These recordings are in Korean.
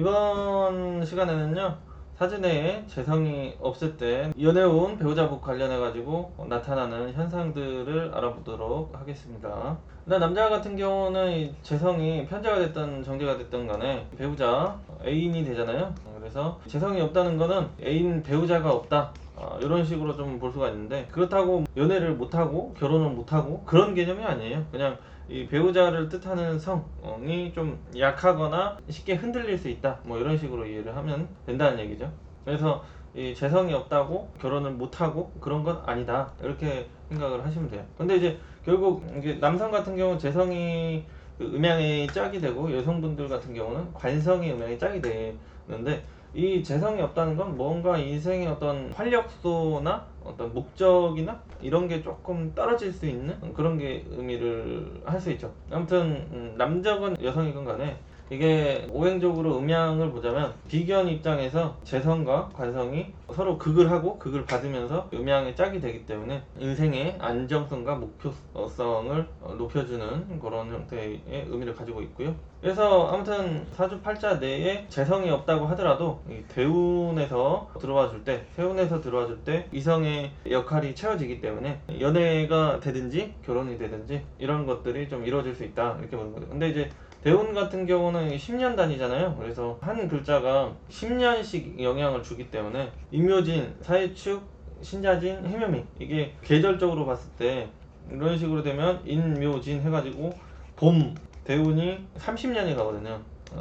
이번 시간에는요, 사진에 재성이 없을 때 연애운 배우자복 관련해 가지고 나타나는 현상들을 알아보도록 하겠습니다. 일단 남자 같은 경우는 이 재성이 편자가 됐든 정제가 됐든 간에 배우자 애인이 되잖아요. 그래서 재성이 없다는 거는 애인 배우자가 없다, 이런 식으로 좀 볼 수가 있는데, 그렇다고 연애를 못하고 결혼을 못하고 그런 개념이 아니에요. 그냥 이 배우자를 뜻하는 성이 좀 약하거나 쉽게 흔들릴 수 있다, 뭐 이런 식으로 이해를 하면 된다는 얘기죠. 그래서 이 재성이 없다고 결혼을 못하고 그런 건 아니다, 이렇게 생각을 하시면 돼요. 근데 이제 결국 이게 남성 같은 경우는 재성이 그 음양이 짝이 되고, 여성분들 같은 경우는 관성이 음양이 짝이 되는데, 이 재성이 없다는 건 뭔가 인생의 어떤 활력소나 어떤 목적이나 이런 게 조금 떨어질 수 있는 그런 게 의미를 할 수 있죠. 아무튼 남자건 여성이건 간에 이게 오행적으로 음양을 보자면, 비견 입장에서 재성과 관성이 서로 극을 하고 극을 받으면서 음양의 짝이 되기 때문에 인생의 안정성과 목표성을 높여주는 그런 형태의 의미를 가지고 있고요. 그래서 아무튼 사주팔자 내에 재성이 없다고 하더라도 이 대운에서 들어와 줄 때, 세운에서 들어와 줄 때 이성의 역할이 채워지기 때문에 연애가 되든지 결혼이 되든지 이런 것들이 좀 이루어질 수 있다, 이렇게 보는 거죠. 근데 이제 대운 같은 경우는 10년 단위잖아요. 그래서 한 글자가 10년씩 영향을 주기 때문에 임묘진, 사해축, 신자진, 해묘미, 이게 계절적으로 봤을 때 이런 식으로 되면 인묘진 해가지고 봄 대운이 30년이 가거든요.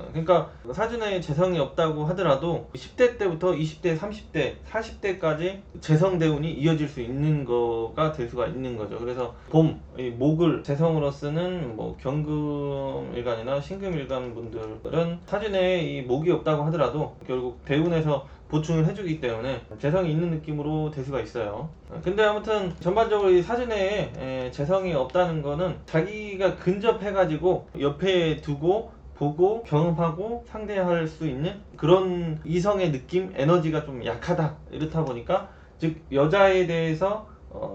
그러니까 사준에 재성이 없다고 하더라도 10대 때부터 20대, 30대, 40대까지 재성 대운이 이어질 수 있는 거가 될 수가 있는 거죠. 그래서 봄, 이 목을 재성으로 쓰는 뭐 경금일간이나 신금일간 분들은 사준에 이 목이 없다고 하더라도 결국 대운에서 보충을 해주기 때문에 재성이 있는 느낌으로 될 수가 있어요. 근데 아무튼 전반적으로 이 사진에 재성이 없다는 거는 자기가 근접해가지고 옆에 두고 보고 경험하고 상대할 수 있는 그런 이성의 느낌, 에너지가 좀 약하다, 이렇다 보니까 즉 여자에 대해서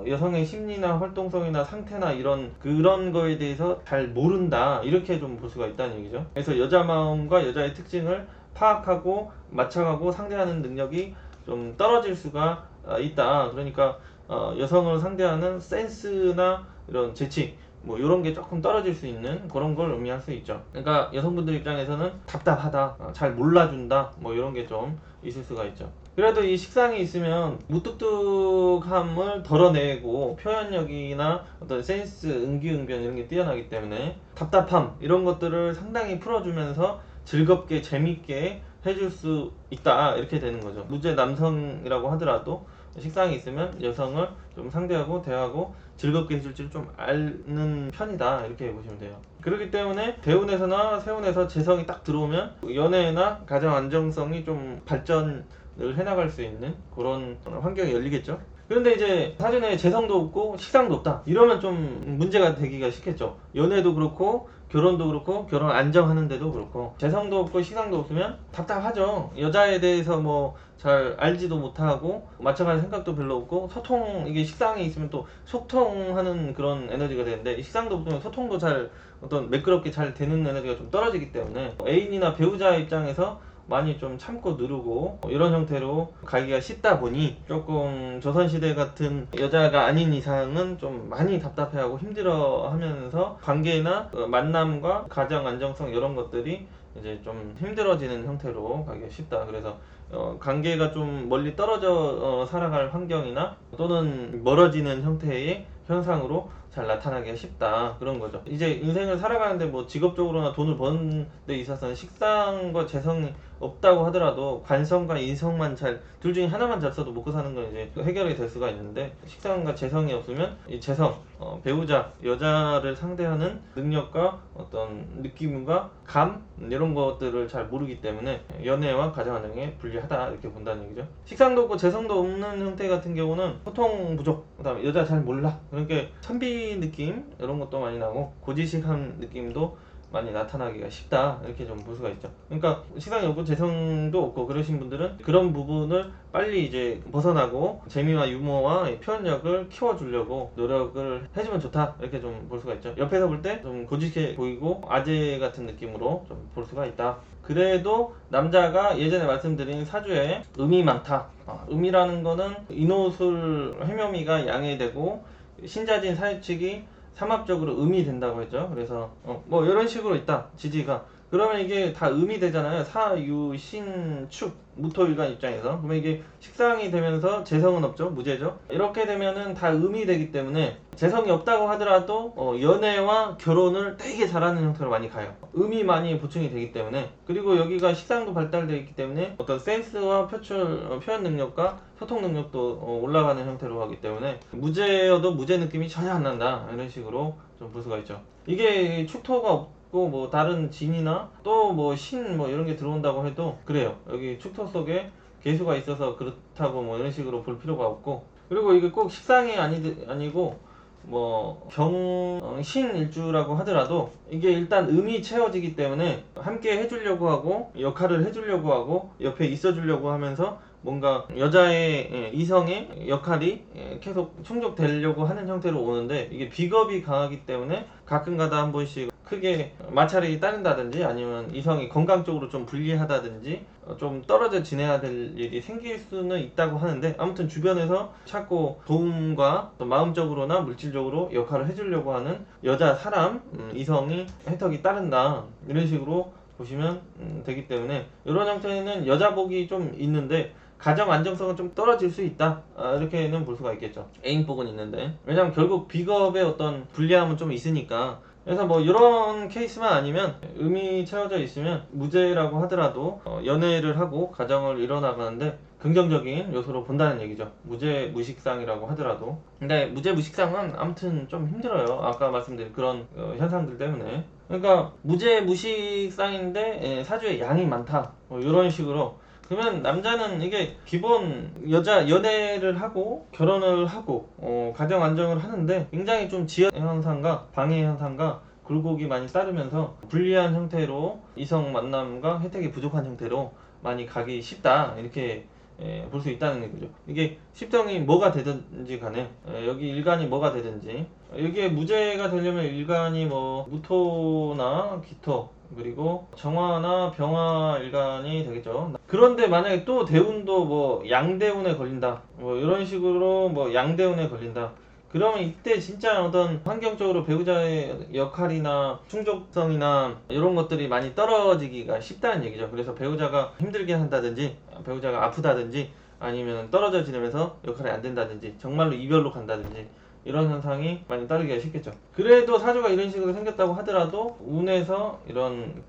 여성의 심리나 활동성이나 상태나 이런 그런 거에 대해서 잘 모른다, 이렇게 좀 볼 수가 있다는 얘기죠. 그래서 여자 마음과 여자의 특징을 파악하고 맞춰가고 상대하는 능력이 좀 떨어질 수가 있다. 그러니까 여성을 상대하는 센스나 이런 재치, 뭐 이런 게 조금 떨어질 수 있는 그런 걸 의미할 수 있죠. 그러니까 여성분들 입장에서는 답답하다, 잘 몰라준다, 뭐 이런 게 좀 있을 수가 있죠. 그래도 이 식상이 있으면 무뚝뚝함을 덜어내고 표현력이나 어떤 센스, 응기응변 이런 게 뛰어나기 때문에 답답함 이런 것들을 상당히 풀어주면서 즐겁게 재밌게 해줄 수 있다, 이렇게 되는 거죠. 무죄 남성이라고 하더라도 식상이 있으면 여성을 좀 상대하고 대하고 즐겁게 해줄지를 좀 아는 편이다, 이렇게 보시면 돼요. 그렇기 때문에 대운에서나 세운에서 재성이 딱 들어오면 연애나 가정 안정성이 좀 발전을 해나갈 수 있는 그런 환경이 열리겠죠. 그런데 이제 사전에 재성도 없고 식상도 없다, 이러면 좀 문제가 되기가 쉽겠죠. 연애도 그렇고 결혼도 그렇고 결혼 안정하는데도 그렇고 재성도 없고 식상도 없으면 답답하죠. 여자에 대해서 뭐 잘 알지도 못하고 맞춰갈 생각도 별로 없고, 소통, 이게 식상이 있으면 또 소통하는 그런 에너지가 되는데, 식상도 없으면 소통도 잘 어떤 매끄럽게 잘 되는 에너지가 좀 떨어지기 때문에 애인이나 배우자 입장에서 많이 좀 참고 누르고 이런 형태로 가기가 쉽다 보니 조금 조선시대 같은 여자가 아닌 이상은 좀 많이 답답해하고 힘들어하면서 관계나 만남과 가정 안정성 이런 것들이 이제 좀 힘들어지는 형태로 가기가 쉽다. 그래서 관계가 좀 멀리 떨어져 살아갈 환경이나 또는 멀어지는 형태의 현상으로 잘 나타나기가 쉽다, 그런 거죠. 이제 인생을 살아가는데 뭐 직업적으로나 돈을 버는 데 있어서는 식상과 재성이 없다고 하더라도 관성과 인성만 잘, 둘 중에 하나만 잘 써도 먹고 사는 건 이제 해결이 될 수가 있는데, 식상과 재성이 없으면 이 재성, 배우자, 여자를 상대하는 능력과 어떤 느낌과 감, 이런 것들을 잘 모르기 때문에 연애와 가정안정에 불리하다, 이렇게 본다는 얘기죠. 식상도 없고 재성도 없는 형태 같은 경우는 소통 부족, 그다음에 여자 잘 몰라, 그러니까 선비 느낌 이런 것도 많이 나고 고지식한 느낌도 많이 나타나기가 쉽다 이렇게 좀 볼 수가 있죠. 그러니까 식상이 없고 재성도 없고 그러신 분들은 그런 부분을 빨리 이제 벗어나고 재미와 유머와 표현력을 키워주려고 노력을 해주면 좋다 이렇게 좀 볼 수가 있죠. 옆에서 볼 때 좀 고지식해 보이고 아재 같은 느낌으로 좀 볼 수가 있다. 그래도 남자가 예전에 말씀드린 사주에 음이 많다. 음이라는 거는 인호술 해묘미가 양해되고 신자진 사유축이 삼합적으로 음이 된다고 했죠. 그래서 뭐 이런 식으로 있다. 지지가. 그러면 이게 다 음이 되잖아요. 사유, 신, 축, 무토일간 입장에서. 그러면 이게 식상이 되면서 재성은 없죠. 무재죠. 이렇게 되면은 다 음이 되기 때문에 재성이 없다고 하더라도 연애와 결혼을 되게 잘하는 형태로 많이 가요. 음이 많이 보충이 되기 때문에. 그리고 여기가 식상도 발달되어 있기 때문에 어떤 센스와 표현 능력과 소통 능력도 올라가는 형태로 하기 때문에 무재여도 무재 느낌이 전혀 안 난다. 이런 식으로 좀 볼 수가 있죠. 이게 축토가 없고 뭐 다른 진이나 또 뭐 신 뭐 이런 게 들어온다고 해도 그래요. 여기 축토 속에 개수가 있어서 그렇다고 뭐 이런 식으로 볼 필요가 없고, 그리고 이게 꼭 식상이 아니고 뭐 경신일주라고 하더라도 이게 일단 음이 채워지기 때문에 함께 해주려고 하고 역할을 해주려고 하고 옆에 있어주려고 하면서 뭔가 여자의 이성의 역할이 계속 충족되려고 하는 형태로 오는데, 이게 비겁이 강하기 때문에 가끔가다 한 번씩 크게 마찰이 따른다든지 아니면 이성이 건강적으로 좀 불리하다든지 좀 떨어져 지내야 될 일이 생길 수는 있다고 하는데, 아무튼 주변에서 자꾸 도움과 또 마음적으로나 물질적으로 역할을 해주려고 하는 여자 사람 이성이 혜택이 따른다 이런 식으로 보시면 되기 때문에, 이런 형태는 여자복이 좀 있는데 가정 안정성은 좀 떨어질 수 있다 이렇게는 볼 수가 있겠죠. 애인복은 있는데, 왜냐면 결국 비겁의 어떤 불리함은 좀 있으니까. 그래서 뭐 이런 케이스만 아니면 음이 채워져 있으면 무죄라고 하더라도 연애를 하고 가정을 이뤄나가는데 긍정적인 요소로 본다는 얘기죠. 무죄 무식상이라고 하더라도. 근데 무죄 무식상은 아무튼 좀 힘들어요. 아까 말씀드린 그런 현상들 때문에. 그러니까 무죄 무식상인데 사주에 양이 많다 뭐 이런 식으로. 그러면 남자는 이게 기본 여자 연애를 하고 결혼을 하고 가정 안정을 하는데 굉장히 좀 지연 현상과 방해 현상과 굴곡이 많이 따르면서 불리한 형태로 이성 만남과 혜택이 부족한 형태로 많이 가기 쉽다 이렇게 볼 수 있다는 거죠. 이게 십성이 뭐가 되든지 간에 여기 일간이 뭐가 되든지, 여기에 무죄가 되려면 일간이 뭐 무토나 기토 그리고 정화나 병화 일간이 되겠죠. 그런데 만약에 또 대운도 뭐 양대운에 걸린다 뭐 이런 식으로 뭐 양대운에 걸린다, 그러면 이때 진짜 어떤 환경적으로 배우자의 역할이나 충족성이나 이런 것들이 많이 떨어지기가 쉽다는 얘기죠. 그래서 배우자가 힘들게 한다든지 배우자가 아프다든지 아니면 떨어져 지내면서 역할이 안 된다든지 정말로 이별로 간다든지 이런 현상이 많이 따르기가 쉽겠죠. 그래도 사주가 이런 식으로 생겼다고 하더라도 운에서 이런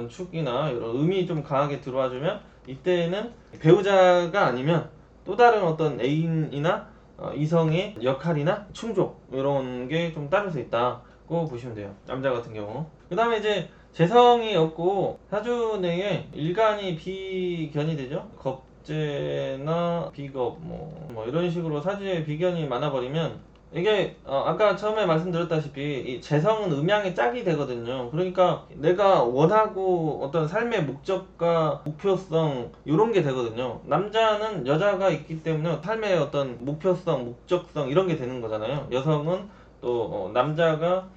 축이나 이런 음이 좀 강하게 들어와주면 이때는 배우자가 아니면 또 다른 어떤 애인이나 이성의 역할이나 충족 이런 게 좀 따를 수 있다고 보시면 돼요. 남자 같은 경우. 그 다음에 이제 재성이 없고 사주 내에 일간이 비견이 되죠. 겁재나 비겁 뭐 이런 식으로 사주에 비견이 많아버리면 이게 아까 처음에 말씀드렸다시피 이 재성은 음양의 짝이 되거든요. 그러니까 내가 원하고 어떤 삶의 목적과 목표성 이런 게 되거든요. 남자는 여자가 있기 때문에 삶의 어떤 목표성, 목적성 이런 게 되는 거잖아요. 여성은 또 남자가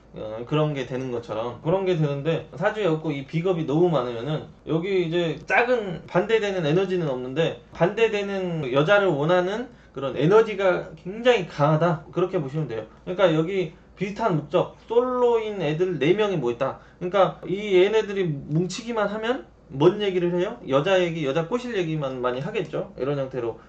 그런 게 되는 것처럼 그런 게 되는데, 사주에 없고 이 비겁이 너무 많으면은 여기 이제 짝은 반대되는 에너지는 없는데 반대되는 여자를 원하는 그런 에너지가 굉장히 강하다 그렇게 보시면 돼요. 그러니까 여기 비슷한 목적 솔로인 애들 4명이 모였다. 그러니까 이 얘네들이 뭉치기만 하면 뭔 얘기를 해요? 여자 얘기, 여자 꼬실 얘기만 많이 하겠죠. 이런 형태로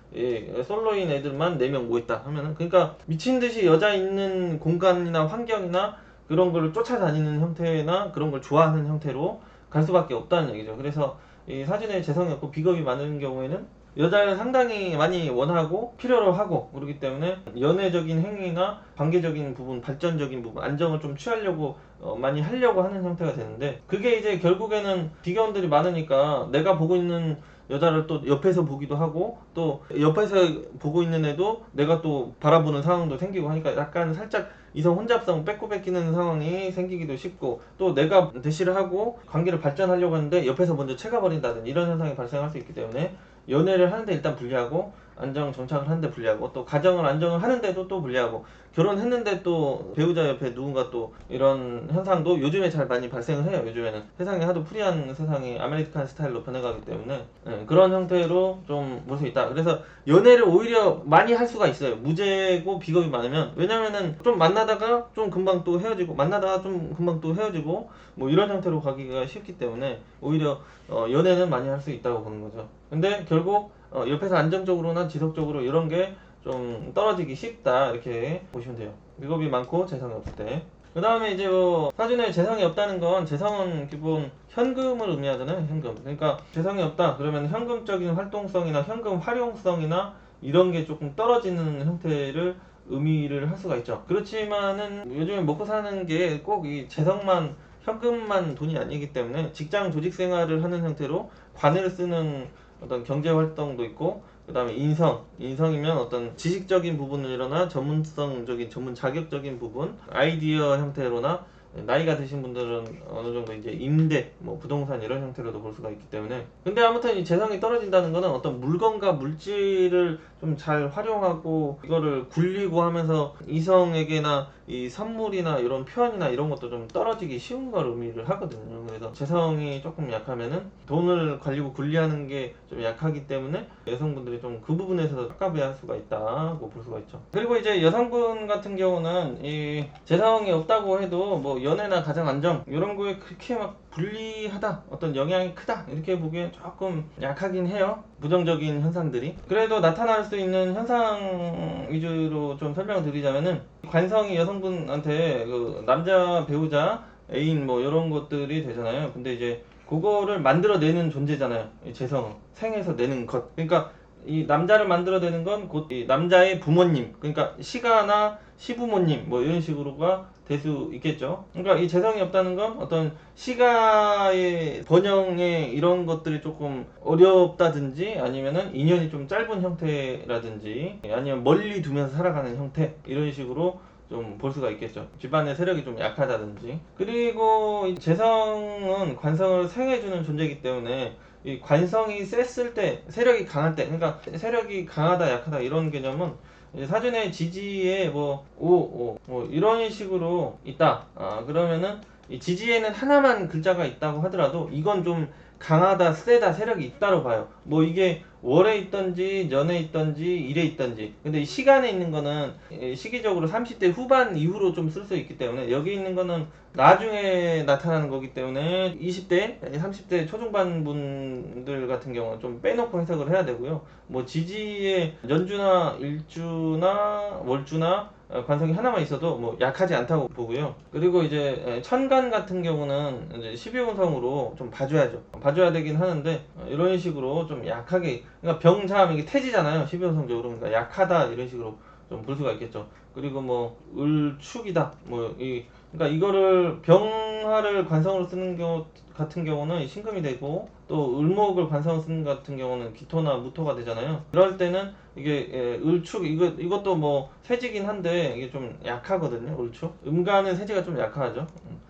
솔로인 애들만 4명 모였다 하면은, 그러니까 미친 듯이 여자 있는 공간이나 환경이나 그런 걸 쫓아다니는 형태나 그런 걸 좋아하는 형태로 갈 수밖에 없다는 얘기죠. 그래서 이 사진에 재성이 없고 비겁이 많은 경우에는 여자를 상당히 많이 원하고 필요로 하고 그렇기 때문에 연애적인 행위나 관계적인 부분, 발전적인 부분, 안정을 좀 취하려고 많이 하려고 하는 형태가 되는데, 그게 이제 결국에는 비견들이 많으니까 내가 보고 있는 여자를 또 옆에서 보기도 하고 또 옆에서 보고 있는 애도 내가 또 바라보는 상황도 생기고 하니까 약간 살짝 이성 혼잡성 뺏고 뺏기는 상황이 생기기도 쉽고 또 내가 대시를 하고 관계를 발전하려고 하는데 옆에서 먼저 채가버린다든지 이런 현상이 발생할 수 있기 때문에 연애를 하는데 일단 불리하고 안정 정착을 하는데 불리하고 또 가정을 안정을 하는데도 또 불리하고 결혼했는데 또 배우자 옆에 누군가 또 이런 현상도 요즘에 잘 많이 발생을 해요. 요즘에는 세상이 하도 프리한 세상이 아메리칸 스타일로 변해가기 때문에 그런 형태로 좀 볼 수 있다. 그래서 연애를 오히려 많이 할 수가 있어요. 무죄고 비겁이 많으면. 왜냐면은 좀 만나다가 좀 금방 또 헤어지고 만나다가 좀 금방 또 헤어지고 뭐 이런 형태로 가기가 쉽기 때문에 오히려 연애는 많이 할 수 있다고 보는 거죠. 근데 결국 옆에서 안정적으로나 지속적으로 이런 게 좀 떨어지기 쉽다 이렇게 보시면 돼요. 직업이 많고 재성이 없을 때. 그 다음에 이제 뭐 사주에 재성이 없다는 건 재성은 기본 현금을 의미하잖아요. 현금. 그러니까 재성이 없다 그러면 현금적인 활동성이나 현금 활용성이나 이런 게 조금 떨어지는 형태를 의미를 할 수가 있죠. 그렇지만은 요즘에 먹고 사는 게 꼭 이 재성만 현금만 돈이 아니기 때문에 직장 조직 생활을 하는 형태로 관을 쓰는 어떤 경제 활동도 있고 그 다음에 인성이면 어떤 지식적인 부분이나 전문성적인 전문 자격적인 부분 아이디어 형태로나 나이가 드신 분들은 어느 정도 이제 임대 뭐 부동산 이런 형태로도 볼 수가 있기 때문에 근데 아무튼 이 재성이 떨어진다는 거는 어떤 물건과 물질을 좀 잘 활용하고 이거를 굴리고 하면서 이성에게나 이 선물이나 이런 표현이나 이런 것도 좀 떨어지기 쉬운 걸 의미를 하거든요. 그래서 재성이 조금 약하면은 돈을 관리고 굴리하는 게 좀 약하기 때문에 여성분들이 좀 그 부분에서 깝깝해할 수가 있다고 볼 수가 있죠. 그리고 이제 여성분 같은 경우는 이 재성이 없다고 해도 뭐 연애나 가정 안정 이런 거에 그렇게 막 불리하다 어떤 영향이 크다 이렇게 보기엔 조금 약하긴 해요. 부정적인 현상들이 그래도 나타날 수 있는 현상 위주로 좀 설명을 드리자면은 관성이 여성분한테 그 남자 배우자 애인 뭐 이런 것들이 되잖아요. 근데 이제 그거를 만들어내는 존재잖아요. 이 재성은 생에서 내는 것. 그러니까 이 남자를 만들어내는 건 곧 이 남자의 부모님, 그러니까 시가나 시부모님 뭐 이런 식으로가 될 수 있겠죠. 그러니까 이 재성이 없다는 건 어떤 시가의 번영의 이런 것들이 조금 어렵다든지 아니면은 인연이 좀 짧은 형태라든지 아니면 멀리 두면서 살아가는 형태 이런 식으로 좀 볼 수가 있겠죠. 집안의 세력이 좀 약하다든지. 그리고 이 재성은 관성을 생해주는 존재이기 때문에 이 관성이 셌을 때, 세력이 강할 때, 그러니까 세력이 강하다, 약하다 이런 개념은 이제 사전에 지지에 뭐, 뭐 이런 식으로 있다. 그러면은 이 지지에는 하나만 글자가 있다고 하더라도 이건 좀 강하다, 세다, 세력이 있다로 봐요. 뭐 이게 월에 있던지, 년에 있던지, 일에 있던지. 근데 이 시간에 있는 거는 시기적으로 30대 후반 이후로 좀 쓸 수 있기 때문에 여기 있는 거는 나중에 나타나는 거기 때문에 20대, 30대 초중반 분들 같은 경우는 좀 빼놓고 해석을 해야 되고요. 뭐 지지의 연주나 일주나 월주나 관성이 하나만 있어도 뭐 약하지 않다고 보고요. 그리고 이제 천간 같은 경우는 이제 12운성으로 좀 봐줘야죠. 봐줘야 되긴 하는데 이런 식으로 좀 약하게 그러니까 병자하면 이게 태지잖아요. 12운성적으로 그러니까 약하다 이런 식으로 좀 볼 수가 있겠죠. 그리고 뭐 을축이다 뭐 이 그러니까 이거를 병화를 관성으로 쓰는 경우 같은 경우는 신금이 되고 또 을목을 관성으로 쓰는 것 같은 경우는 기토나 무토가 되잖아요. 이럴 때는 이게 을축 이것도 뭐 세지긴 한데 이게 좀 약하거든요. 을축 음간은 세지가 좀 약하죠.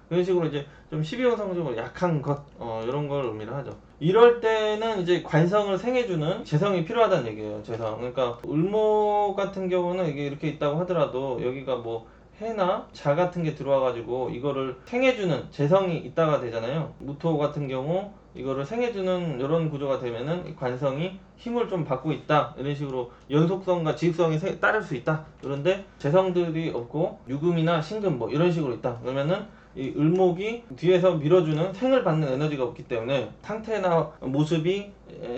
그런 식으로 이제 좀 12형성적으로 약한 것 이런 걸 의미를 하죠. 이럴 때는 이제 관성을 생해주는 재성이 필요하다는 얘기예요. 재성. 그러니까 을목 같은 경우는 이게 이렇게 있다고 하더라도 여기가 뭐 해나 자 같은 게 들어와가지고 이거를 생해주는 재성이 있다가 되잖아요. 무토 같은 경우 이거를 생해주는 이런 구조가 되면은 관성이 힘을 좀 받고 있다 이런 식으로 연속성과 지속성이 따를 수 있다. 그런데 재성들이 없고 유금이나 신금 뭐 이런 식으로 있다. 그러면은 이 을목이 뒤에서 밀어주는 생을 받는 에너지가 없기 때문에 상태나 모습이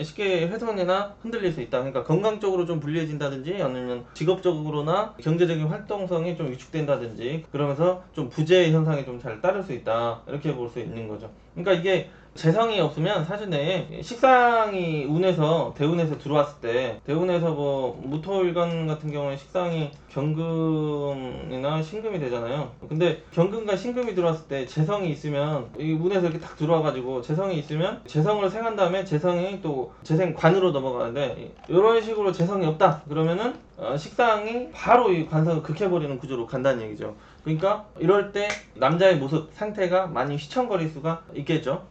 쉽게 훼손이나 흔들릴 수 있다. 그러니까 건강적으로 좀 불리해진다든지 아니면 직업적으로나 경제적인 활동성이 좀 위축된다든지 그러면서 좀 부재 현상이 좀 잘 따를 수 있다. 이렇게 볼 수 있는 거죠. 그러니까 이게 재성이 없으면 사주내에 식상이 운에서 대운에서 들어왔을 때 대운에서 뭐 무토일간 같은 경우에 식상이 경금이나 신금이 되잖아요. 근데 경금과 신금이 들어왔을 때 재성이 있으면 이 운에서 이렇게 딱 들어와가지고 재성이 있으면 재성을 생한 다음에 재성이 또 계속 재생관으로 넘어가는데, 이런 식으로 재성이 없다 그러면은 식상이 바로 이 관성을 극해버리는 구조로 간다는 얘기죠. 그러니까 이럴 때 남자의 모습 상태가 많이 휘청거릴 수가 있겠죠.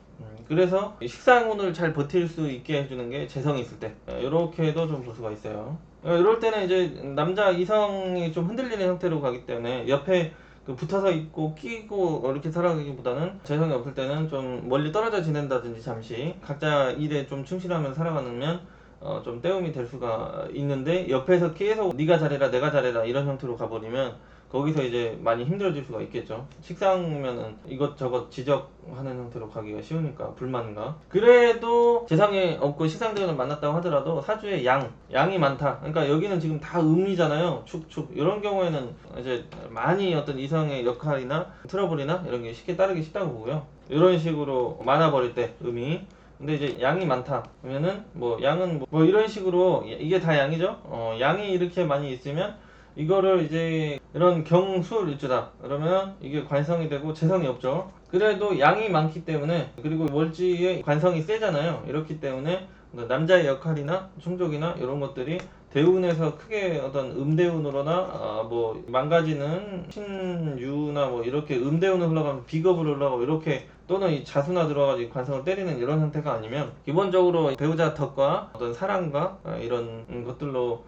그래서 식상운을 잘 버틸 수 있게 해주는 게 재성이 있을 때, 이렇게도 좀 볼 수가 있어요. 이럴 때는 이제 남자 이성이 좀 흔들리는 형태로 가기 때문에 옆에 붙어서 있고 끼고 이렇게 살아가기보다는, 재성이 없을 때는 좀 멀리 떨어져 지낸다든지 잠시 각자 일에 좀 충실하면서 살아가면 좀 때움이 될 수가 있는데, 옆에서 계속 네가 잘해라 내가 잘해라 이런 형태로 가버리면 거기서 이제 많이 힘들어질 수가 있겠죠. 식상면은 이것저것 지적하는 형태로 가기가 쉬우니까, 불만과. 그래도 재성이 없고 식상대원을 만났다고 하더라도 사주에 양이 많다. 그러니까 여기는 지금 다 음이잖아요. 축축. 이런 경우에는 이제 많이 어떤 이성의 역할이나 트러블이나 이런 게 쉽게 따르기 쉽다고 보고요. 이런 식으로 많아버릴 때 음이. 근데 이제 양이 많다 그러면은 뭐 양은 뭐 이런 식으로, 이게 다 양이죠. 양이 이렇게 많이 있으면 이거를 이제 이런 경술일주다 그러면 이게 관성이 되고 재성이 없죠. 그래도 양이 많기 때문에, 그리고 월지의 관성이 세잖아요. 이렇기 때문에 남자의 역할이나 충족이나 이런 것들이 대운에서 크게 어떤 음대운으로나 뭐 망가지는 신유나 뭐 이렇게 음대운으로 흘러가면 비겁으로 흘러가고, 이렇게 또는 이 자수나 들어가지고 관성을 때리는 이런 형태가 아니면 기본적으로 배우자 덕과 어떤 사랑과 이런 것들로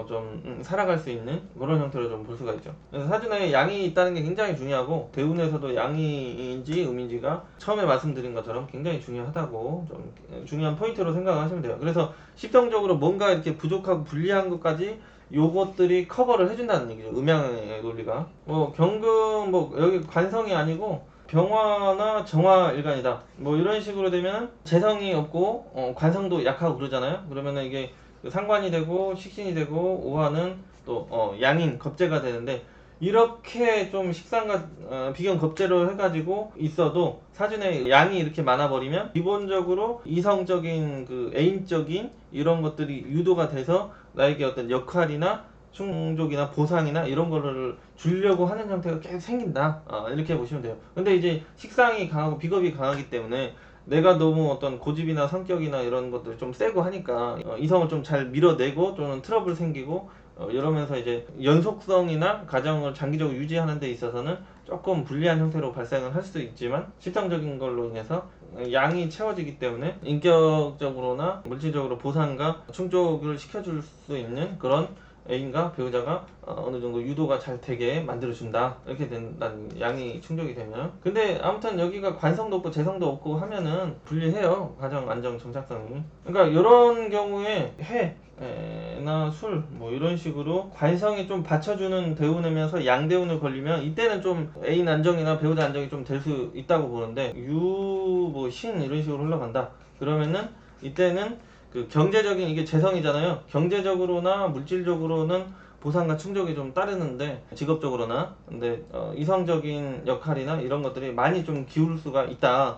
좀 살아갈 수 있는 그런 형태로 좀 볼 수가 있죠. 그래서 사주에 양이 있다는 게 굉장히 중요하고, 대운에서도 양이인지 음인지가 처음에 말씀드린 것처럼 굉장히 중요하다고, 좀 중요한 포인트로 생각하시면 돼요. 그래서 십성적으로 뭔가 이렇게 부족하고 불리한 것까지 요것들이 커버를 해준다는 얘기죠. 음양의 논리가. 뭐 경금 뭐 여기 관성이 아니고 병화나 정화일간이다 뭐 이런 식으로 되면 재성이 없고 관성도 약하고 그러잖아요. 그러면은 이게 상관이 되고 식신이 되고 오화는 또 양인 겁재가 되는데, 이렇게 좀 식상과 비견 겁재로 해가지고 있어도 사주에 양이 이렇게 많아버리면 기본적으로 이성적인 애인적인 이런 것들이 유도가 돼서 나에게 어떤 역할이나 충족이나 보상이나 이런 거를 주려고 하는 형태가 계속 생긴다, 이렇게 보시면 돼요. 근데 이제 식상이 강하고 비겁이 강하기 때문에 내가 너무 어떤 고집이나 성격이나 이런 것들 좀 세고 하니까 이성을 좀 잘 밀어내고 또는 트러블 생기고 이러면서 이제 연속성이나 가정을 장기적으로 유지하는 데 있어서는 조금 불리한 형태로 발생을 할 수도 있지만, 실정적인 걸로 인해서 양이 채워지기 때문에 인격적으로나 물질적으로 보상과 충족을 시켜줄 수 있는 그런 애인과 배우자가 어느 정도 유도가 잘 되게 만들어준다, 이렇게 된다는, 양이 충족이 되면. 근데 아무튼 여기가 관성도 없고 재성도 없고 하면은 불리해요, 가정 안정 정착성이. 그러니까 이런 경우에 해나 술 뭐 이런 식으로 관성이 좀 받쳐주는 대운이면서 양대운을 걸리면, 이때는 좀 애인 안정이나 배우자 안정이 좀 될 수 있다고 보는데, 뭐 신 이런 식으로 흘러간다 그러면은 이때는 경제적인, 이게 재성이잖아요. 경제적으로나 물질적으로는 보상과 충족이 좀 따르는데, 직업적으로나. 근데 이성적인 역할이나 이런 것들이 많이 좀 기울 수가 있다,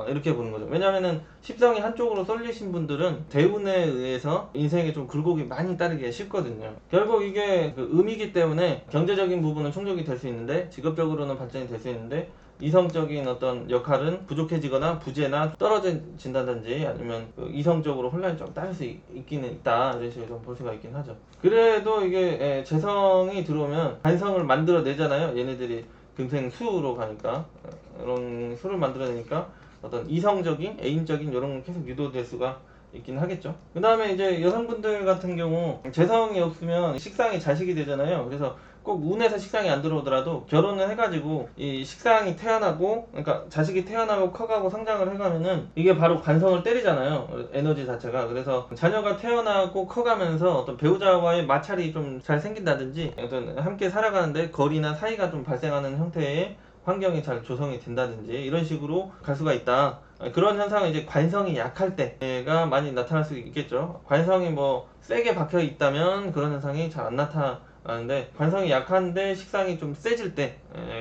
이렇게 보는 거죠. 왜냐면은 십성이 한쪽으로 쏠리신 분들은 대운에 의해서 인생에 좀 굴곡이 많이 따르기가 쉽거든요. 결국 이게 음이기 때문에 경제적인 부분은 충족이 될 수 있는데, 직업적으로는 발전이 될 수 있는데, 이성적인 어떤 역할은 부족해지거나 부재나 떨어진다든지, 아니면 이성적으로 혼란이 좀 따를 수 있기는 있다, 이런 식으로 좀 볼 수가 있긴 하죠. 그래도 이게 재성이 들어오면 관성을 만들어내잖아요. 얘네들이 금생수로 가니까, 이런 수를 만들어내니까 어떤 이성적인 애인적인 이런 건 계속 유도될 수가 있긴 하겠죠. 그 다음에 이제 여성분들 같은 경우 재성이 없으면 식상이 자식이 되잖아요. 그래서 꼭 운에서 식상이 안 들어오더라도 결혼을 해가지고 이 식상이 태어나고, 그러니까 자식이 태어나고 커가고 성장을 해가면은 이게 바로 관성을 때리잖아요, 에너지 자체가. 그래서 자녀가 태어나고 커가면서 어떤 배우자와의 마찰이 좀 잘 생긴다든지, 어떤 함께 살아가는데 거리나 사이가 좀 발생하는 형태의 환경이 잘 조성이 된다든지, 이런 식으로 갈 수가 있다. 그런 현상은 이제 관성이 약할 때가 많이 나타날 수 있겠죠. 관성이 뭐 세게 박혀 있다면 그런 현상이 잘 안 나타나는데, 관성이 약한데 식상이 좀 세질 때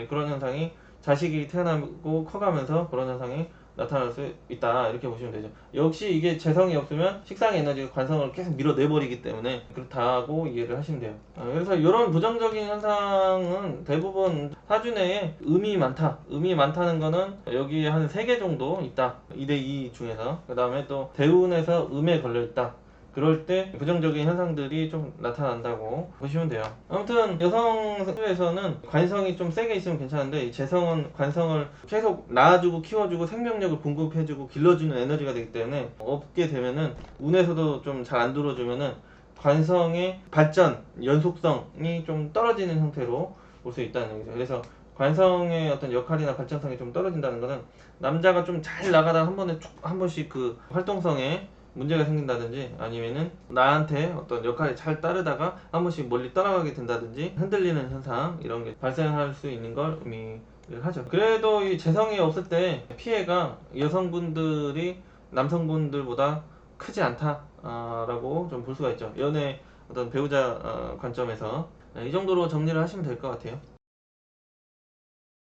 그런 현상이, 자식이 태어나고 커가면서 그런 현상이 나타날 수 있다 이렇게 보시면 되죠. 역시 이게 재성이 없으면 식상의 에너지가 관성을 계속 밀어내버리기 때문에 그렇다고 이해를 하시면 돼요. 그래서 이런 부정적인 현상은 대부분 사주 내에 음이 많다. 음이 많다는 거는 여기에 한 3개 정도 있다. 2대2 중에서. 그 다음에 또 대운에서 음에 걸려있다. 그럴 때 부정적인 현상들이 좀 나타난다고 보시면 돼요. 아무튼 여성 사주에서는 관성이 좀 세게 있으면 괜찮은데 이 재성은 관성을 계속 낳아주고 키워주고 생명력을 공급해주고 길러주는 에너지가 되기 때문에 없게 되면은 운에서도 좀 잘 안 들어주면은 관성의 발전 연속성이 좀 떨어지는 형태로 볼 수 있다는 얘기죠. 그래서 관성의 어떤 역할이나 발전성이 좀 떨어진다는 거는 남자가 좀 잘 나가다 한 번에 한 번씩 그 활동성에 문제가 생긴다든지 아니면은 나한테 어떤 역할이 잘 따르다가 한 번씩 멀리 떠나가게 된다든지 흔들리는 현상 이런 게 발생할 수 있는 걸 의미를 하죠. 그래도 이 재성이 없을 때 피해가 여성분들이 남성분들보다 크지 않다라고 좀 볼 수가 있죠. 연애 어떤 배우자 관점에서 이 정도로 정리를 하시면 될 것 같아요.